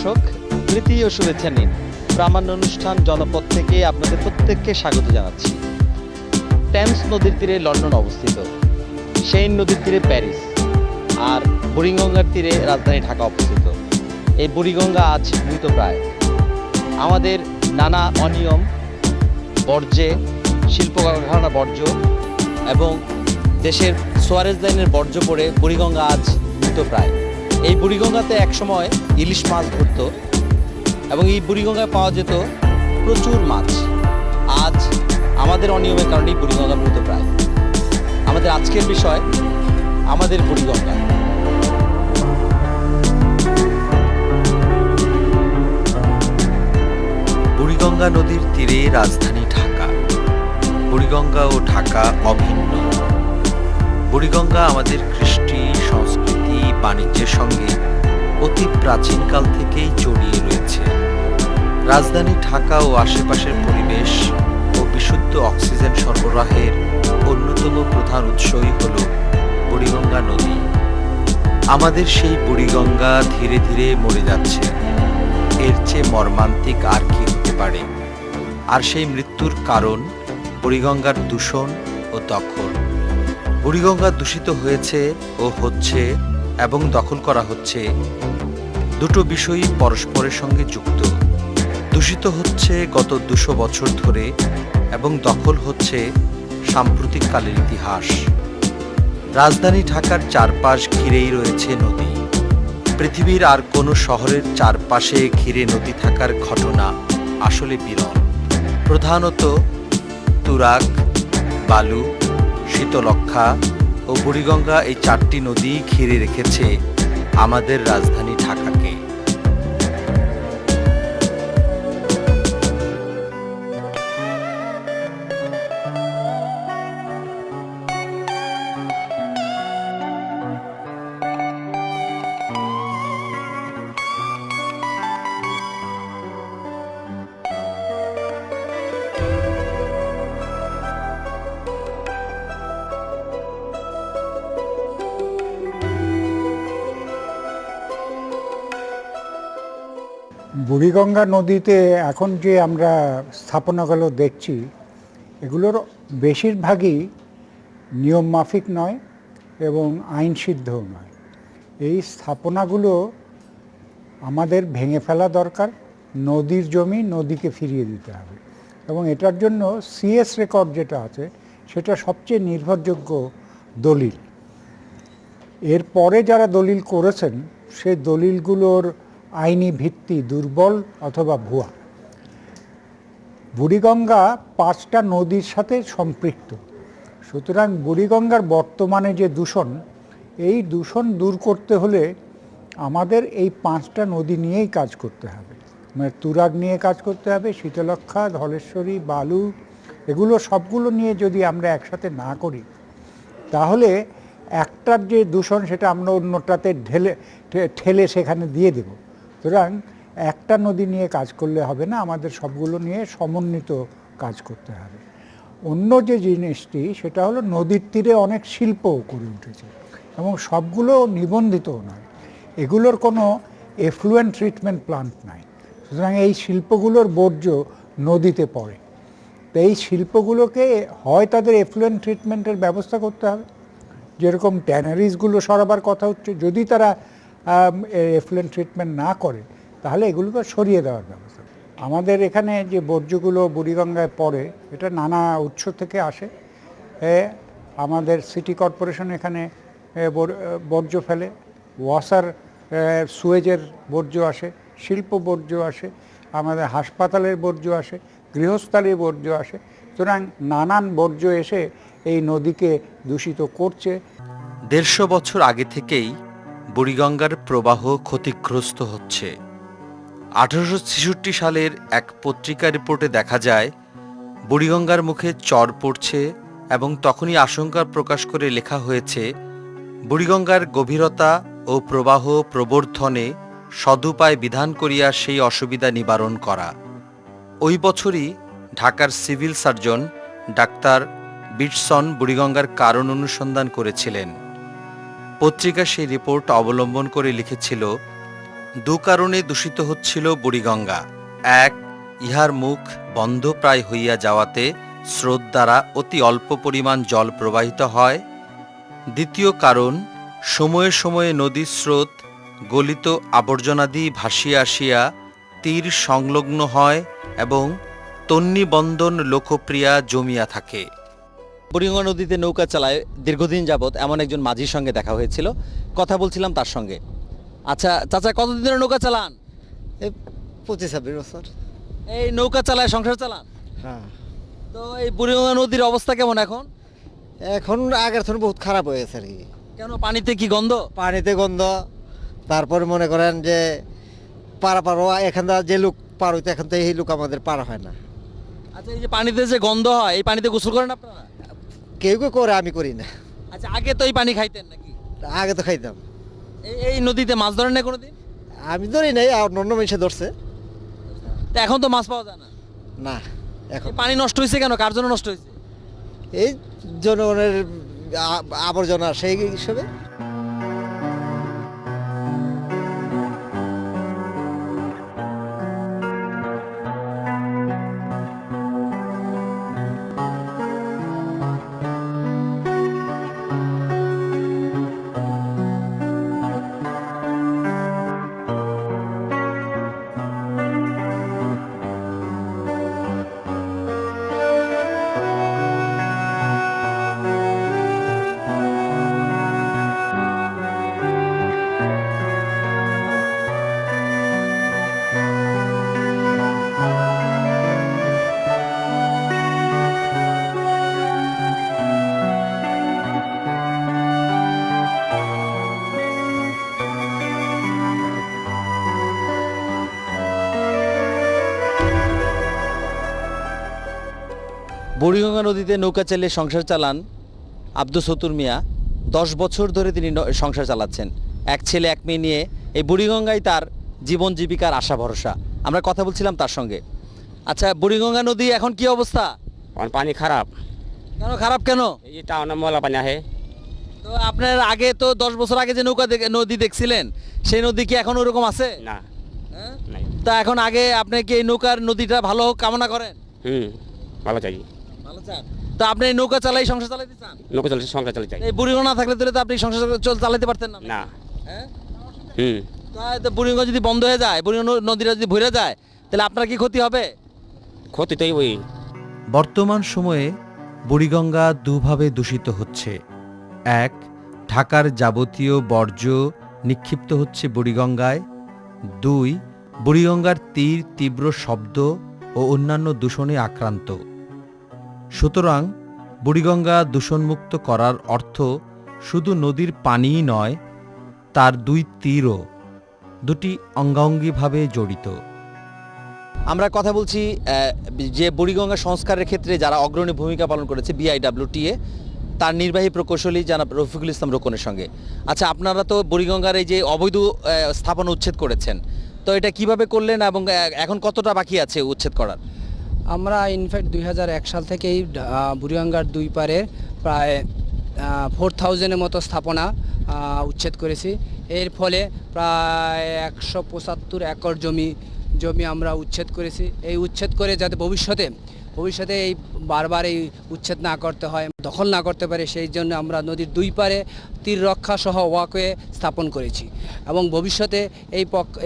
দর্শক, প্রীতি ও শুভেচ্ছা নিন। প্রামাণ্য অনুষ্ঠান জনপদ থেকে আপনাদের প্রত্যেককে স্বাগত জানাচ্ছি। টেমস নদীর তীরে লন্ডন অবস্থিত, সেইন নদীর তীরে প্যারিস, আর বুড়িগঙ্গার তীরে রাজধানী ঢাকা অবস্থিত। এই বুড়িগঙ্গা আজ মৃতপ্রায়। আমাদের নানা অনিয়ম, বর্জ্যে, শিল্প কারখানা বর্জ্য এবং দেশের সোয়ারেজ লাইনের বর্জ্য পড়ে বুড়িগঙ্গা আজ মৃতপ্রায়। এই বুড়িগঙ্গাতে একসময় ইলিশ মাছ ধরত এবং এই বুড়িগঙ্গায় পাওয়া যেত প্রচুর মাছ। আজ আমাদের অনিয়মের কারণেই বুড়িগঙ্গা মৃতপ্রায়। আমাদের আজকের বিষয় আমাদের বুড়িগঙ্গা। বুড়িগঙ্গা নদীর তীরে রাজধানী ঢাকা। বুড়িগঙ্গা ও ঢাকা অভিন্ন। বুড়িগঙ্গা আমাদের কৃষ্টি, সংস্কৃতি, বাণিজ্যের সঙ্গে অতি প্রাচীনকাল থেকেই জড়িয়ে রয়েছে। রাজধানী ঢাকা ও আশেপাশের পরিবেশ ও বিশুদ্ধ অক্সিজেন সরবরাহের অন্যতম প্রধান উৎসই হল বুড়িগঙ্গা নদী। আমাদের সেই বুড়িগঙ্গা ধীরে ধীরে মরে যাচ্ছে। এর চেয়ে মর্মান্তিক আর কি হতে পারে? আর সেই মৃত্যুর কারণ বুড়িগঙ্গার দূষণ ও দখল। বুড়িগঙ্গা দূষিত হয়েছে ও হচ্ছে এবং দখল করা হচ্ছে, দুটো বিষয়ই পরস্পরের সঙ্গে যুক্ত। দূষিত হচ্ছে গত 200 বছর ধরে এবং দখল হচ্ছে সাম্প্রতিককালের ইতিহাস। রাজধানী ঢাকার চারপাশ ঘিরেই রয়েছে নদী। পৃথিবীর আর কোনো শহরের চারপাশে ঘিরে নদী থাকার ঘটনা আসলে বিরল। প্রধানত তুরাগ, বালু, শীতলক্ষ্যা ও বুড়িগঙ্গা এই 4টি নদী ঘিরে রেখেছে আমাদের রাজধানী ঢাকাকে। বুড়িগঙ্গা নদীতে এখন যে আমরা স্থাপনাগুলো দেখছি, এগুলোর বেশিরভাগই নিয়মমাফিক নয় এবং আইনসিদ্ধও নয়। এই স্থাপনাগুলো আমাদের ভেঙে ফেলা দরকার। নদীর জমি নদীকে ফিরিয়ে দিতে হবে এবং এটার জন্য সিএস রেকর্ড যেটা আছে সেটা সবচেয়ে নির্ভরযোগ্য দলিল। এরপরে যারা দলিল করেছেন সেই দলিলগুলোর আইনি ভিত্তি দুর্বল অথবা ভুয়া। বুড়িগঙ্গা 5টা নদীর সাথে সম্পৃক্ত, সুতরাং বুড়িগঙ্গার বর্তমানে যে দূষণ, এই দূষণ দূর করতে হলে আমাদের এই 5টা নদী নিয়েই কাজ করতে হবে। মানে তুরাগ নিয়ে কাজ করতে হবে, শীতলক্ষ্যা, ধলেশ্বরী, বালু, এগুলো সবগুলো নিয়ে যদি আমরা একসাথে না করি তাহলে একটার যে দূষণ সেটা আমরা অন্যটাতে ঠেলে সেখানে দিয়ে দেব। সুতরাং একটা নদী নিয়ে কাজ করলে হবে না, আমাদের সবগুলো নিয়ে সমন্বিত কাজ করতে হবে। অন্য যে জিনিসটি সেটা হলো নদীর তীরে অনেক শিল্পও করে উঠেছে এবং সবগুলো নিবন্ধিতও নয়, এগুলোর কোনো এফ্লুয়েন্ট ট্রিটমেন্ট প্লান্ট নাই। সুতরাং এই শিল্পগুলোর বর্জ্য নদীতে পড়ে। তো এই শিল্পগুলোকে হয় তাদের এফ্লুয়েন্ট ট্রিটমেন্টের ব্যবস্থা করতে হবে, যেরকম ট্যানারিজগুলো সরাবার কথা হচ্ছে, যদি তারা এফ্লুয়েন্ট ট্রিটমেন্ট না করে তাহলে এগুলোকে সরিয়ে দেওয়ার ব্যবস্থা। আমাদের এখানে যে বর্জ্যগুলো বুড়িগঙ্গায় পড়ে এটা নানা উৎস থেকে আসে। আমাদের সিটি কর্পোরেশন এখানে বর্জ্য ফেলে, ওয়াসার সুয়েজের বর্জ্য আসে, শিল্প বর্জ্য আসে, আমাদের হাসপাতালের বর্জ্য আসে, গৃহস্থালির বর্জ্য আসে। সুতরাং নানান বর্জ্য এসে এই নদীকে দূষিত করছে। 150 বছর আগে থেকেই বুড়িগঙ্গার প্রবাহ ক্ষতিগ্রস্ত হচ্ছে। 1866 সালের এক পত্রিকা রিপোর্টে দেখা যায় বুড়িগঙ্গার মুখে চর পড়ছে এবং তখনই আশঙ্কা প্রকাশ করে লেখা হয়েছে, বুড়িগঙ্গার গভীরতা ও প্রবাহ প্রবর্ধনে সদুপায় বিধান করিয়া সেই অসুবিধা নিবারণ করা। ওই বছরই ঢাকার সিভিল সার্জন ডাক্তার বিটসন বুড়িগঙ্গার কারণ অনুসন্ধান করেছিলেন। পত্রিকা সেই রিপোর্ট অবলম্বন করে লিখেছিল, দু কারণে দূষিত হচ্ছিল বুড়িগঙ্গা। এক, ইহার মুখ বন্ধ প্রায় হইয়া যাওয়াতে স্রোত দ্বারা অতি অল্প পরিমাণ জল প্রবাহিত হয়। দ্বিতীয় কারণ, সময়ে সময়ে নদীর স্রোত গলিত আবর্জনাদি ভাসিয়া আসিয়া তীর সংলগ্ন হয় এবং তন্নিবন্দন লোকপ্রিয়া জমিয়া থাকে। বুড়িগঙ্গা নদীতে নৌকা চালায় দীর্ঘদিন যাবৎ এমন একজন মাঝির সঙ্গে দেখা হয়েছিল, কথা বলছিলাম তার সঙ্গে। আচ্ছা চাচা, কতদিন ধরে নৌকা চালান? এই 25-26 বছর। এই নৌকা চালায় সংসার চালান? হ্যাঁ, তো এই বুড়িগঙ্গা নদীর অবস্থা কেমন এখন? এখন আগের থেকে বহুত খারাপ হয়ে গেছে আর কি। কেন, পানিতে কি গন্ধ? পানিতে গন্ধ, তারপরে মনে করেন যে পারো এখান যে লোক পার হইতে, এখন তো এই লোক আমাদের পার হয় না। আচ্ছা, এই যে পানিতে যে গন্ধ হয়, এই পানিতে গোসল করেন আপনারা? কেউ কেউ করে, আমি করি না। আচ্ছা, আগে তো এই পানি খাইতেন নাকি? আগে তো খাইতাম। এই নদীতে মাছ ধরেন না কোনোদিন? আমি ধরি নাই, আর অন্য মানুষে ধরছে। তা এখন তো মাছ পাওয়া যায় না। না, এখন এই পানি নষ্ট হয়েছে কেন, কার জন্য নষ্ট হয়েছে? এই জনগণের আবর্জনা সেই হিসেবে। বুড়িগঙ্গা নদীতে নৌকা চালিয়ে সংসার চালান আব্দুস সতুর মিয়া। 10 বছর ধরে তিনি সংসার চালাচ্ছেন। এক ছেলে এক মেয়ে নিয়ে এই বুড়িগঙ্গায় তার জীবন জীবিকার আশা ভরসা। আমরা কথা বলছিলাম তার সঙ্গে। আচ্ছা, বুড়িগঙ্গা নদী এখন কি অবস্থা? और पानी खराब। কেন খারাপ কেন? ये टाउन में मोला पानी है। তো আপনার আগে তো 10 বছর আগে যে নদী দেখছিলেন, সেই নদী কি এখন ওরকম আছে? ना হ্যাঁ? नहीं। তা এখন আগে আপনি কি এই নদীটা ভালো হোক কামনা করেন? ভালো चाहिए। ভালো চান? তো আপনি এই নৌকা চালাই সংসার চালাতে চান? नौका चलते संख्या चलते चाहिए। এই বুড়িগঙ্গা না থাকলে তো আপনি সংসার চালাতে পারতেন না? ना। হ্যাঁ? हम्म। তো বুড়িগঙ্গা যদি বন্ধ হয়ে যায়, বুড়িগঙ্গা নদীটা যদি ভরে যায়, তাহলে আপনার কি ক্ষতি হবে? ক্ষতি তো ওই। বর্তমান সময়ে বুড়িগঙ্গা দুভাবে দূষিত হচ্ছে। এক, ঢাকার যাবতীয় বর্জ্য নিক্ষিপ্ত হচ্ছে বুড়িগঙ্গায়। দুই, বুড়িগঙ্গার তীর তীব্র শব্দ ও অন্যান্য দূষণে আক্রান্ত। সুতরাং বুড়িগঙ্গা দূষণমুক্ত করার অর্থ শুধু নদীর পানিই নয়, তার দুই তীরও দুটি অঙ্গাঙ্গিভাবে জড়িত। আমরা কথা বলছি যে বুড়িগঙ্গা সংস্কারের ক্ষেত্রে যারা অগ্রণী ভূমিকা পালন করেছে BIWTA, তার নির্বাহী প্রকৌশলী জনাব রফিকুল ইসলাম রোকনের সঙ্গে। আচ্ছা, আপনারা তো বুড়িগঙ্গার এই যে অবৈধ স্থাপনা উচ্ছেদ করেছেন, তো এটা কিভাবে করলেন এবং এখন কতটা বাকি আছে উচ্ছেদ করার? আমরা ইনফ্যাক্ট 2001 সাল থেকেই বুড়িগঙ্গার দুই পারে প্রায় 4000-এর মতো স্থাপনা উচ্ছেদ করেছি। এর ফলে প্রায় 175 একর জমি আমরা উচ্ছেদ করেছি। এই উচ্ছেদ করে যাতে ভবিষ্যতে এই বারবার এই উচ্ছেদ না করতে হয়, দখল না করতে পারে, সেই জন্য আমরা নদীর দুই পারে তীর রক্ষা সহ ওয়াকওয়ে স্থাপন করেছি এবং ভবিষ্যতে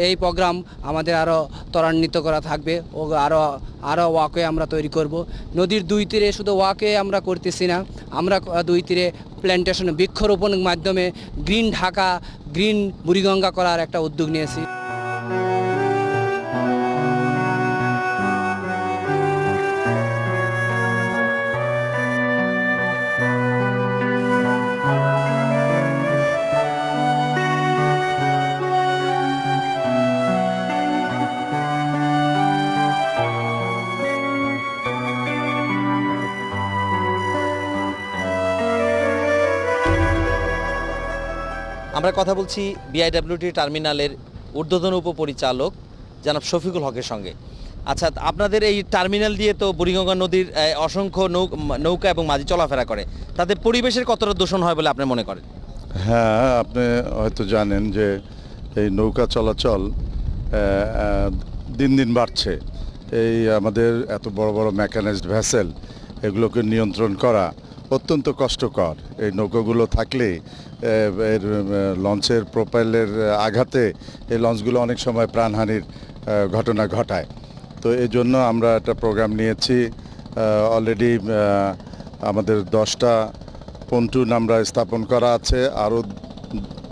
এই প্রোগ্রাম আমাদের আরও ত্বরান্বিত করা থাকবে ও আরও ওয়াকওয়ে আমরা তৈরি করব। নদীর দুই তীরে শুধু ওয়াকওয়ে আমরা করতেছি না, আমরা দুই তীরে প্ল্যান্টেশন বৃক্ষরোপণের মাধ্যমে গ্রিন ঢাকা, গ্রিন বুড়িগঙ্গা করার একটা উদ্যোগ নিয়েছি। আমরা কথা বলছি BIWTA টার্মিনালের ঊর্ধ্বতন উপপরিচালক জনাব শফিকুল হকের সঙ্গে। আচ্ছা, আপনাদের এই টার্মিনাল দিয়ে তো বুড়িগঙ্গা নদীর অসংখ্য নৌকা এবং মাঝি চলাফেরা করে, তাতে পরিবেশের কতটা দূষণ হয় বলে আপনি মনে করেন? হ্যাঁ, আপনি হয়তো জানেন যে এই নৌকা চলাচল দিন দিন বাড়ছে। এই আমাদের এত বড় বড় মেকানাইজড ভেসেল এগুলোকে নিয়ন্ত্রণ করা অত্যন্ত কষ্টকর। এই নৌকাগুলো থাকলে এর লঞ্চের প্রোপাইলের আঘাতে এই লঞ্চগুলো অনেক সময় প্রাণহানির ঘটনা ঘটায়। তো এই জন্য আমরা একটা প্রোগ্রাম নিয়েছি। অলরেডি আমাদের 10টা পন্টুন আমরা স্থাপন করা আছে, আরও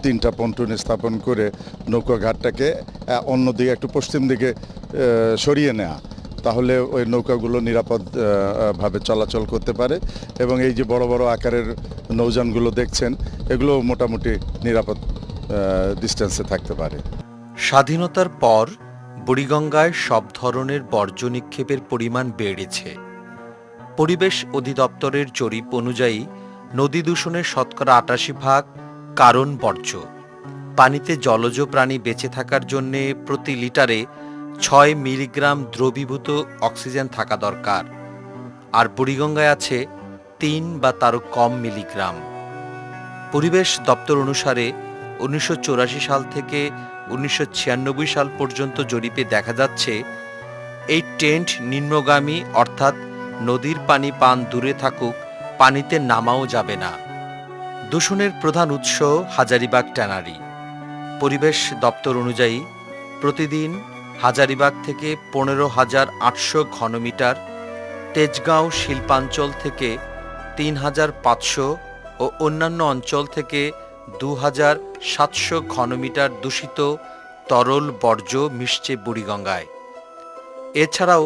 3টা পন্টুন স্থাপন করে নৌকাঘাটটাকে অন্যদিকে একটু পশ্চিম দিকে সরিয়ে নেওয়া, তাহলে ওই নৌকাগুলো নিরাপদ ভাবে চলাচল করতে পারে। এবং এই যে বড় বড় আকারের নৌযানগুলো দেখছেন, এগুলো মোটামুটি নিরাপদ ডিস্টেন্সে থাকতে পারে। স্বাধীনতার পর বুড়িগঙ্গায় সব ধরনের বর্জ্য নিক্ষেপের পরিমাণ বেড়েছে। পরিবেশ অধিদপ্তরের জরিপ অনুযায়ী নদী দূষণের শতকরা 88% কারণ বর্জ্য। পানিতে জলজ প্রাণী বেঁচে থাকার জন্য প্রতি লিটারে 6 মিলিগ্রাম দ্রবীভূত অক্সিজেন থাকা দরকার, আর বুড়িগঙ্গায় আছে 3 বা তারও কম মিলিগ্রাম। পরিবেশ দপ্তর অনুসারে 1984 সাল থেকে 1996 সাল পর্যন্ত জরিপে দেখা যাচ্ছে এই ট্রেন্ড নিম্নগামী, অর্থাৎ নদীর পানি পান দূরে থাকুক, পানিতে নামাও যাবে না। দূষণের প্রধান উৎস হাজারিবাগ ট্যানারি। পরিবেশ দপ্তর অনুযায়ী প্রতিদিন হাজারিবাগ থেকে 15,800 ঘনমিটার, তেজগাঁও শিল্পাঞ্চল থেকে 3,500 ও অন্যান্য অঞ্চল থেকে 2,700 ঘনমিটার দূষিত তরল বর্জ্য মিশছে বুড়িগঙ্গায়। এছাড়াও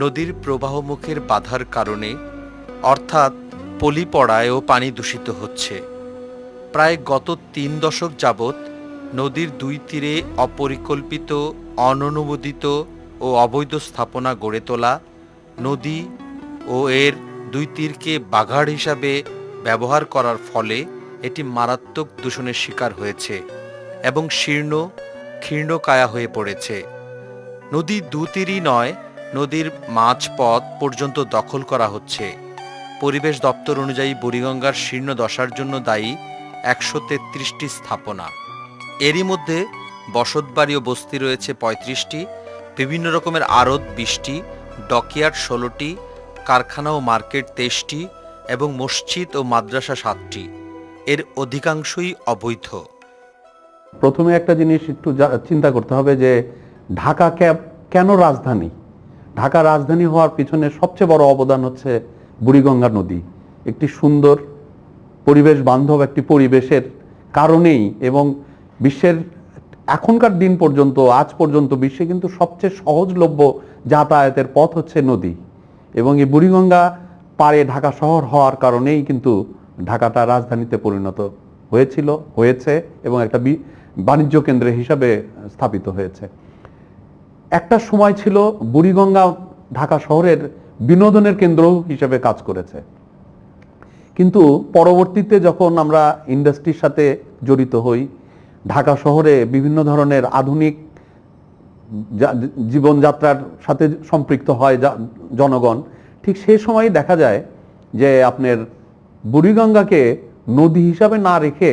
নদীর প্রবাহমুখের বাধার কারণে, অর্থাৎ পলি পড়ায়ও পানি দূষিত হচ্ছে। প্রায় গত 3 দশক যাবৎ নদীর 2 তীরে অপরিকল্পিত, অননুমোদিত ও অবৈধ স্থাপনা গড়ে তোলা, নদী ও এর 2 তীরকে বাঘাড় হিসাবে ব্যবহার করার ফলে এটি মারাত্মক দূষণের শিকার হয়েছে এবং শীর্ণ ক্ষীর্ণকায়া হয়ে পড়েছে। নদী 2 তীরই নয়, নদীর মাঝপথ পর্যন্ত দখল করা হচ্ছে। পরিবেশ দপ্তর অনুযায়ী বুড়িগঙ্গার শীর্ণ দশার জন্য দায়ী 133টি স্থাপনা। এরই মধ্যে বসতবাড়ি ও বস্তি রয়েছে 35টি, বিভিন্ন রকমের আড়ত 20টি, ডকইয়ার্ড 16টি, কারখানা ও মার্কেট 23টি এবং মসজিদ ও মাদ্রাসা 7টি। এর অধিকাংশই অবৈধ। প্রথমে একটা জিনিস একটু চিন্তা করতে হবে যে ঢাকা কেন রাজধানী। ঢাকা রাজধানী হওয়ার পিছনে সবচেয়ে বড় অবদান হচ্ছে বুড়িগঙ্গা নদী। একটি সুন্দর পরিবেশ বান্ধব একটি পরিবেশের কারণেই, এবং বিশ্বের এখনকার দিন পর্যন্ত, আজ পর্যন্ত বিশ্বে কিন্তু সবচেয়ে সহজলভ্য যাতায়াতের পথ হচ্ছে নদী। এবং এই বুড়িগঙ্গা পাড়ে ঢাকা শহর হওয়ার কারণেই কিন্তু ঢাকাটা রাজধানীতে পরিণত হয়েছে এবং একটা বাণিজ্য কেন্দ্র হিসাবে স্থাপিত হয়েছে। একটা সময় ছিল বুড়িগঙ্গা ঢাকা শহরের বিনোদনের কেন্দ্র হিসেবে কাজ করেছে, কিন্তু পরবর্তীতে যখন আমরা ইন্ডাস্ট্রির সাথে জড়িত হই, ঢাকা শহরে বিভিন্ন ধরনের আধুনিক জীবনযাত্রার সাথে সম্পৃক্ত হয় জনগণ, ঠিক সেই সময় দেখা যায় যে আপনার বুড়িগঙ্গাকে নদী হিসাবে না রেখে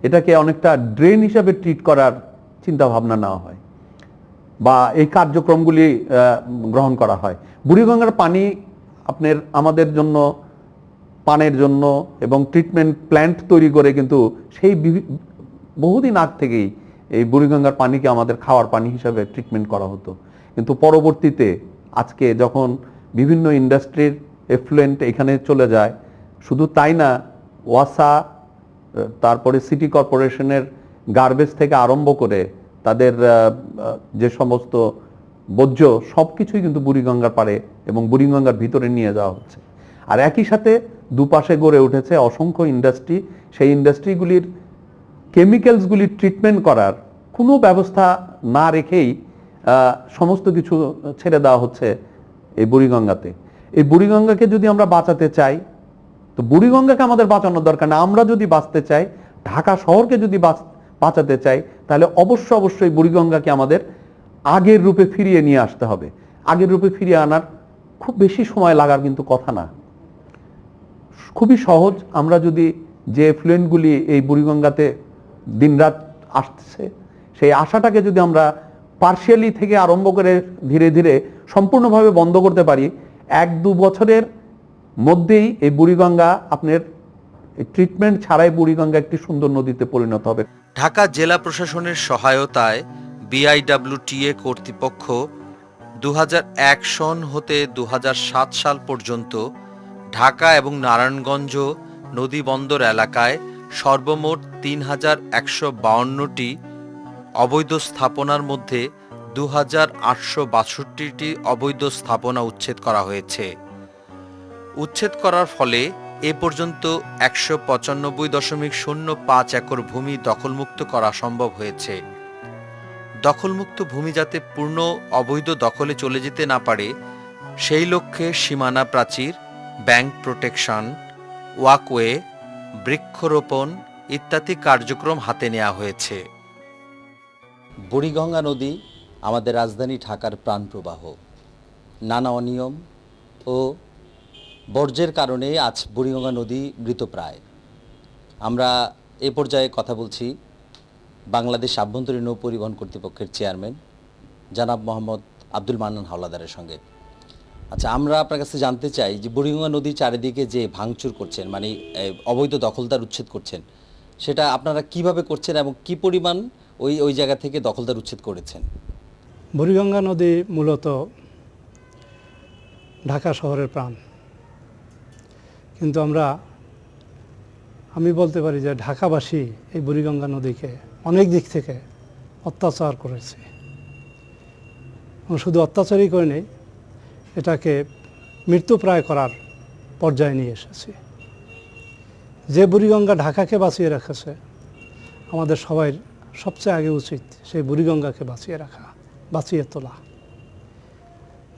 এটাকে অনেকটা ড্রেন হিসাবে ট্রিট করার চিন্তা ভাবনা নেওয়া হয় বা এই কার্যক্রমগুলি গ্রহণ করা হয়। বুড়িগঙ্গার পানি আপনার আমাদের জন্য, পানের জন্য এবং ট্রিটমেন্ট প্ল্যান্ট তৈরি করে কিন্তু সেই বহুদিন আগ থেকেই এই বুড়িগঙ্গার পানিকে আমাদের খাওয়ার পানি হিসাবে ট্রিটমেন্ট করা হতো। কিন্তু পরবর্তীতে আজকে যখন বিভিন্ন ইন্ডাস্ট্রির এফ্লুয়েন্ট এখানে চলে যায়, শুধু তাই না, ওয়াসা, তারপরে সিটি কর্পোরেশনের গার্বেজ থেকে আরম্ভ করে তাদের যে সমস্ত বর্জ্য সব কিছুই কিন্তু বুড়িগঙ্গার পাড়ে এবং বুড়িগঙ্গার ভিতরে নিয়ে যাওয়া হচ্ছে। আর একই সাথে দুপাশে গড়ে উঠেছে অসংখ্য ইন্ডাস্ট্রি। সেই ইন্ডাস্ট্রিগুলির কেমিক্যালসগুলি ট্রিটমেন্ট করার কোনো ব্যবস্থা না রেখেই সমস্ত কিছু ছেড়ে দেওয়া হচ্ছে এই বুড়িগঙ্গাতে। এই বুড়িগঙ্গাকে যদি আমরা বাঁচাতে চাই, তো বুড়িগঙ্গাকে আমাদের বাঁচানোর দরকার না। আমরা যদি বাঁচতে চাই, ঢাকা শহরকে যদি বাঁচাতে চাই, তাহলে অবশ্যই বুড়িগঙ্গাকে আমাদের আগের রূপে ফিরিয়ে নিয়ে আসতে হবে। আগের রূপে ফিরিয়ে আনার খুব বেশি সময় লাগার কিন্তু কথা না, খুবই সহজ। আমরা যদি যে এফ্লুয়েন্টগুলি এই বুড়িগঙ্গাতে দিনরাত আসছে সেই আশাটাকে যদি আমরা পার্শিয়ালি থেকে আরম্ভ করে ধীরে ধীরে সম্পূর্ণভাবে বন্ধ করতে পারি, 1-2 বছরের মধ্যেই এই বুড়িগঙ্গা আপনার ট্রিটমেন্ট ছাড়াই বুড়িগঙ্গা একটি সুন্দর নদীতে পরিণত হবে। ঢাকা জেলা প্রশাসনের সহায়তায় বিআইডব্লিউটিএ কর্তৃপক্ষ 2001 সন হতে 2007 সাল পর্যন্ত ঢাকা এবং নারায়ণগঞ্জ নদী বন্দর এলাকায় সর্বমোট 3152টি অবৈধ স্থাপনার মধ্যে 2862টি অবৈধ স্থাপনা উচ্ছেদ করা হয়েছে। উচ্ছেদ করার ফলে এ পর্যন্ত 195.05 একর ভূমি দখলমুক্ত করা সম্ভব হয়েছে। দখলমুক্ত ভূমি যাতে পূর্ণ অবৈধ দখলে চলে যেতে না পারে সেই লক্ষ্যে সীমানা প্রাচীর, ব্যাংক প্রোটেকশন, ওয়াকওয়ে, বৃক্ষরোপণ ইত্যাদি কার্যক্রম হাতে নেওয়া হয়েছে। বুড়িগঙ্গা নদী আমাদের রাজধানী ঢাকার প্রাণপ্রবাহ। নানা অনিয়ম ও বর্জ্যের কারণে আজ বুড়িগঙ্গা নদী মৃতপ্রায়। আমরা এ পর্যায়ে কথা বলছি বাংলাদেশ আভ্যন্তরীণ নৌ পরিবহন কর্তৃপক্ষের চেয়ারম্যান জনাব মোহাম্মদ আব্দুল মান্নান হাওলাদারের সঙ্গে। আচ্ছা, আমরা আপনার কাছে জানতে চাই যে বুড়িগঙ্গা নদীর চারিদিকে যে ভাঙচুর করছেন, মানে অবৈধ দখলদার উচ্ছেদ করছেন, সেটা আপনারা কিভাবে করছেন এবং কি পরিমাণ ওই জায়গা থেকে দখলদার উচ্ছেদ করেছেন? বুড়িগঙ্গা নদী মূলত ঢাকা শহরের প্রাণ, কিন্তু আমি বলতে পারি যে ঢাকাবাসী এই বুড়িগঙ্গা নদীকে অনেক দিক থেকে অত্যাচার করেছে, এবং শুধু অত্যাচারই করে নেই, এটাকে মৃত্যুপ্রায় করার পর্যায়ে নিয়ে এসেছে। যে বুড়িগঙ্গা ঢাকাকে বাঁচিয়ে রেখেছে, আমাদের সবাই সবচেয়ে আগে উচিত সেই বুড়িগঙ্গাকে বাঁচিয়ে রাখা, বাঁচিয়ে তোলা।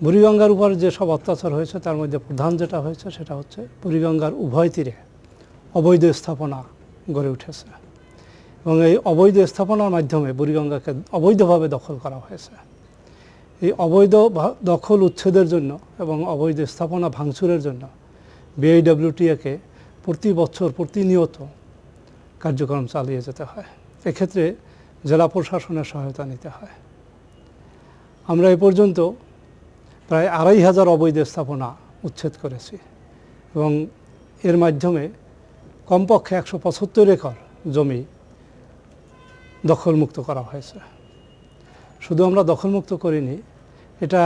বুড়িগঙ্গার উপর যে সব অত্যাচার হয়েছে তার মধ্যে প্রধান যেটা হয়েছে সেটা হচ্ছে বুড়িগঙ্গার উভয় তীরে অবৈধ স্থাপনা গড়ে উঠেছে, এবং এই অবৈধ স্থাপনার মাধ্যমে বুড়িগঙ্গাকে অবৈধভাবে দখল করা হয়েছে। এই অবৈধ দখল উচ্ছেদের জন্য এবং অবৈধ স্থাপনা ভাঙচুরের জন্য বিআইডব্লিউটিএকে প্রতি বছর প্রতিনিয়ত কার্যক্রম চালিয়ে যেতে হয়। এক্ষেত্রে জেলা প্রশাসনের সহায়তা নিতে হয়। আমরা এ পর্যন্ত প্রায় 2500 অবৈধ স্থাপনা উচ্ছেদ করেছি, এবং এর মাধ্যমে কমপক্ষে 175 একর জমি দখলমুক্ত করা হয়েছে। শুধু আমরা দখলমুক্ত করিনি, এটা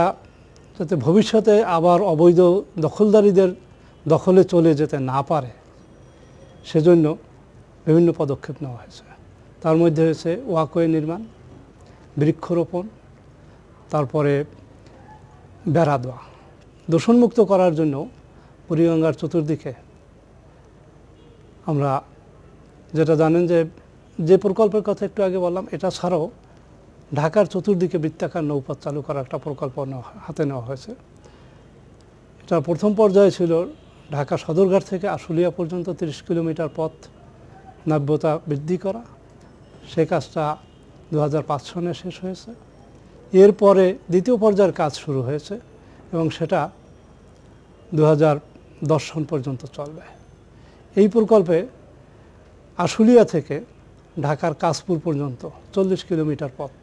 যাতে ভবিষ্যতে আবার অবৈধ দখলদারীদের দখলে চলে যেতে না পারে সেজন্য বিভিন্ন পদক্ষেপ নেওয়া হয়েছে। তার মধ্যে হয়েছে ওয়াকওয়ে নির্মাণ, বৃক্ষরোপণ, তারপরে বেড়া দেওয়া। দূষণমুক্ত করার জন্য বুড়িগঙ্গার চতুর্দিকে আমরা যেটা জানেন যে প্রকল্পের কথা একটু আগে বললাম, এটা ছাড়াও ঢাকার চতুর্দিকে বৃত্তাকার নৌপথ চালু করার একটা প্রকল্প হাতে নেওয়া হয়েছে। এটা প্রথম পর্যায়ে ছিল ঢাকা সদরঘাট থেকে আশুলিয়া পর্যন্ত 30 কিলোমিটার পথ নাব্যতা বৃদ্ধি করা। সেই কাজটা 2005 সনে শেষ হয়েছে। এরপরে দ্বিতীয় পর্যায়ের কাজ শুরু হয়েছে, এবং সেটা 2010 সন পর্যন্ত চলবে। এই প্রকল্পে আশুলিয়া থেকে ঢাকার কাশপুর পর্যন্ত 40 কিলোমিটার পথ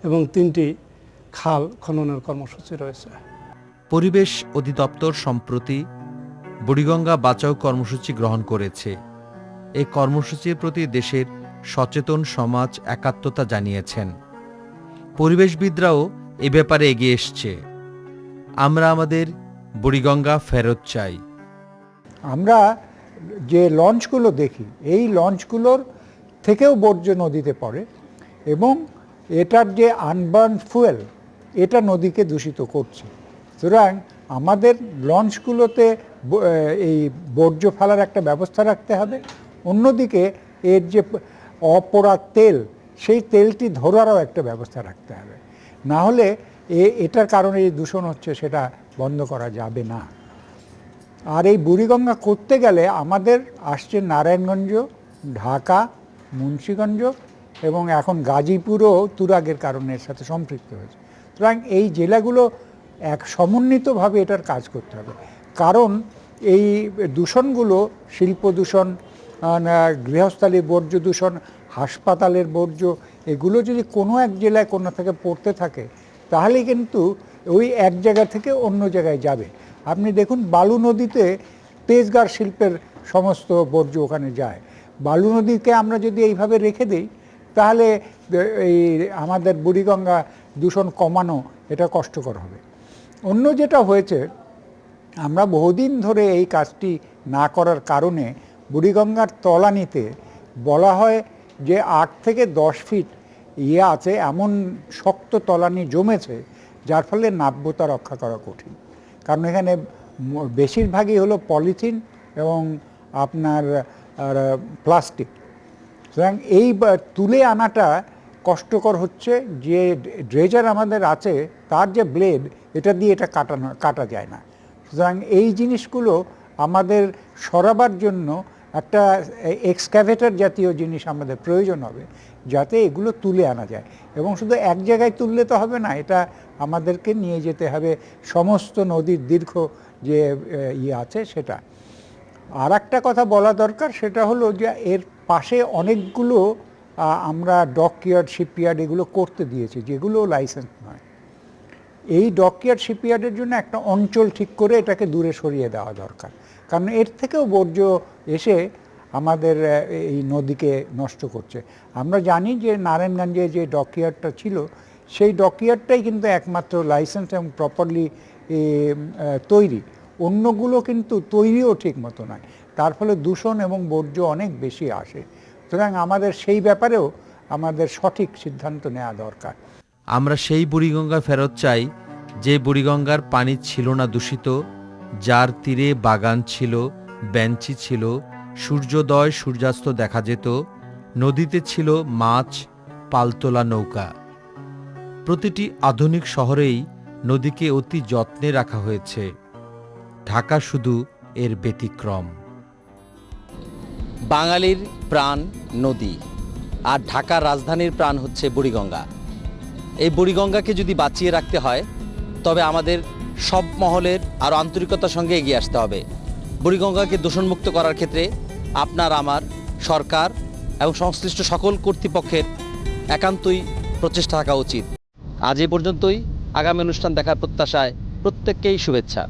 এবং 3টি খাল খননের কর্মসূচি রয়েছে। পরিবেশ অধিদপ্তর সম্প্রতি বুড়িগঙ্গা বাঁচাও কর্মসূচি গ্রহণ করেছে। এই কর্মসূচির প্রতি দেশের সচেতন সমাজ একাত্মতা জানিয়েছেন। পরিবেশবিদরাও এ ব্যাপারে এগিয়ে এসছে। আমরা আমাদের বুড়িগঙ্গা ফেরত চাই। আমরা যে লঞ্চগুলো দেখি, এই লঞ্চগুলোর থেকেও বর্জ্য নদীতে পড়ে, এবং এটার যে আনবার্ন ফুয়েল এটা নদীকে দূষিত করছে। সুতরাং আমাদের লঞ্চগুলোতে এই বর্জ্য ফেলার একটা ব্যবস্থা রাখতে হবে। অন্যদিকে এর যে অপোড়া তেল, সেই তেলটি ধরারও একটা ব্যবস্থা রাখতে হবে। না হলে এটার কারণে যে দূষণ হচ্ছে সেটা বন্ধ করা যাবে না। আর এই বুড়িগঙ্গা করতে গেলে আমাদের আসছে নারায়ণগঞ্জ, ঢাকা, মুন্সিগঞ্জ এবং এখন গাজীপুরও তুরাগের কারণে এর সাথে সম্পৃক্ত হয়েছে। সুতরাং এই জেলাগুলো এক সমন্বিতভাবে এটার কাজ করতে হবে, কারণ এই দূষণগুলো শিল্প দূষণ, গৃহস্থালী বর্জ্য দূষণ, হাসপাতালের বর্জ্য, এগুলো যদি কোনো এক জেলায় কোনো থেকে পড়তে থাকে তাহলে কিন্তু ওই এক জায়গা থেকে অন্য জায়গায় যাবে। আপনি দেখুন বালু নদীতে তেজগাঁর শিল্পের সমস্ত বর্জ্য ওখানে যায়। বালু নদীকে আমরা যদি এইভাবে রেখে দিই তাহলে এই আমাদের বুড়িগঙ্গা দূষণ কমানো এটা কষ্টকর হবে। অন্য যেটা হয়েছে, আমরা বহুদিন ধরে এই কাজটি না করার কারণে বুড়িগঙ্গার তলানিতে বলা হয় যে 8 থেকে 10 ফিট আছে, এমন শক্ত তলানি জমেছে যার ফলে নাব্যতা রক্ষা করা কঠিন। কারণ এখানে বেশিরভাগই হলো পলিথিন এবং আপনার প্লাস্টিক। সুতরাং এই তুলে আনাটা কষ্টকর হচ্ছে। যে ড্রেজার আমাদের আছে তার যে ব্লেড, এটা দিয়ে এটা কাটা যায় না। সুতরাং এই জিনিসগুলো আমাদের সরাবার জন্য একটা এক্সক্যাভেটর জাতীয় জিনিস আমাদের প্রয়োজন হবে, যাতে এগুলো তুলে আনা যায়। এবং শুধু এক জায়গায় তুললে তো হবে না, এটা আমাদেরকে নিয়ে যেতে হবে সমস্ত নদীর দীর্ঘ যে আছে সেটা। আর একটা কথা বলা দরকার, সেটা হলো যে এর পাশে অনেকগুলো আমরা ডকইয়ার্ড, শিপইয়ার্ড এগুলো করতে দিয়েছি যেগুলো লাইসেন্স নয়। এই ডকইয়ার্ড, শিপইয়ার্ডের জন্য একটা অঞ্চল ঠিক করে এটাকে দূরে সরিয়ে দেওয়া দরকার, কারণ এর থেকেও বর্জ্য এসে আমাদের এই নদীকে নষ্ট করছে। আমরা জানি যে নারায়ণগঞ্জে যে ডকইয়ার্ডটা ছিল, সেই ডকইয়ার্ডটাই কিন্তু একমাত্র লাইসেন্স এবং প্রপারলি তৈরি। অন্যগুলো কিন্তু তৈরিও ঠিক মতো নয়, তার ফলে দূষণ এবং বর্জ্য অনেক বেশি আসে। সুতরাং আমাদের সেই ব্যাপারেও আমাদের সঠিক সিদ্ধান্ত নেওয়া দরকার। আমরা সেই বুড়িগঙ্গা ফেরত চাই যে বুড়িগঙ্গার পানি ছিল না দূষিত, যার তীরে বাগান ছিল, বেঞ্চি ছিল, সূর্যোদয় সূর্যাস্ত দেখা যেত, নদীতে ছিল মাছ, পালতোলা নৌকা। প্রতিটি আধুনিক শহরেই নদীকে অতি যত্নে রাখা হয়েছে। ঢাকা শুধু এর ব্যতিক্রম। বাঙালির প্রাণ নদী, আর ঢাকার রাজধানীর প্রাণ হচ্ছে বুড়িগঙ্গা। এই বুড়িগঙ্গাকে যদি বাঁচিয়ে রাখতে হয় তবে আমাদের সব মহলের আরও আন্তরিকতার সঙ্গে এগিয়ে আসতে হবে। বুড়িগঙ্গাকে দূষণমুক্ত করার ক্ষেত্রে আপনার, আমার, সরকার এবং সংশ্লিষ্ট সকল কর্তৃপক্ষের একান্তই প্রচেষ্টা থাকা উচিত। আজ এ পর্যন্তই। আগামী অনুষ্ঠান দেখার প্রত্যাশায় প্রত্যেককেই শুভেচ্ছা।